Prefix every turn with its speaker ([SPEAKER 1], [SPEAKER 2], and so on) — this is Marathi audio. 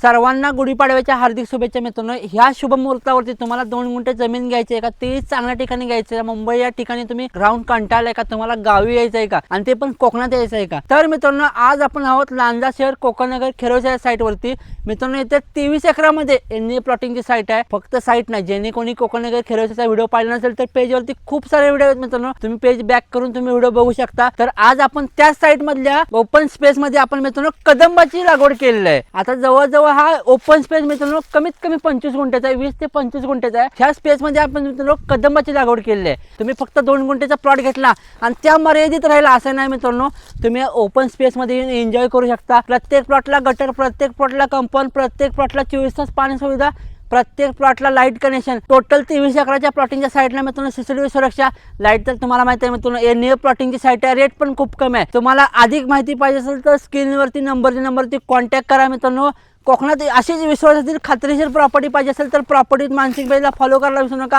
[SPEAKER 1] सर्वांना गुढीपाडव्याच्या हार्दिक शुभेच्छा मित्रांनो। ह्या शुभ मुहूर्तावरती तुम्हाला 2 गुंठे जमीन घ्यायची आहे का, ते चांगल्या ठिकाणी घ्यायचं आहे। मुंबई या ठिकाणी तुम्ही राहून कंटाळलाय का, तुम्हाला गावी यायचं आहे का, आणि ते पण कोकणात यायचं आहे का। तर मित्रांनो आज आपण आहोत लांजा शहर कोकणनगर खेरोच्या साईट वरती। मित्रांनो इथे 23 एकरामध्ये एनए प्लॉटिंगची साईट आहे। फक्त साईट नाही, ज्यांनी कोणी कोकणनगर खेरोचा व्हिडिओ पाहिला नसेल तर पेज वरती खूप सारे व्हिडिओ आहेत मित्रांनो, तुम्ही पेज बॅक करून तुम्ही व्हिडिओ बघू शकता। तर आज आपण त्या साईट मधल्या ओपन स्पेस मध्ये आपण मित्रांनो कदंबाची लागवड केलेली आहे। आता जवळ हा ओपन स्पेस मित्रांनो कमीत कमी 25 गुंठ्याचा आहे, 20 ते 25 गुंठ्याचा आहे। ह्या स्पेस मध्ये आपण मित्रांनो कदंबाची लागवड केलेली आहे। तुम्ही फक्त 2 गुंठ्याचा प्लॉट घेतला आणि त्या मर्यादित राहिला असं नाही मित्रांनो, तुम्ही ओपन स्पेस मध्ये एन्जॉय करू शकता। प्रत्येक प्लॉटला गटर, प्रत्येक प्लॉटला कंपाऊंड, प्रत्येक प्लॉटला 24 तास पाणी सुविधा, प्रत्येक प्लॉटला लाईट कनेक्शन। टोटल 23 एकराच्या प्लॉटिंगच्या साईटला मित्रांनो सीसीटीव्ही सुरक्षा, लाईट तर तुम्हाला माहिती आहे मित्रांनो एनए प्लॉटिंगची साईट आहे। रेट पण खूप कमी आहे। तुम्हाला अधिक माहिती पाहिजे असेल तर स्क्रीनवरती नंबरवरती कॉन्टॅक्ट करा मित्रांनो। कोकणात अशीच विश्वासातील खात्रीशीर प्रॉपर्टी पाहिजे असेल तर प्रॉपर्टीत मानसिक बेला फॉलो करायला विसरू नका।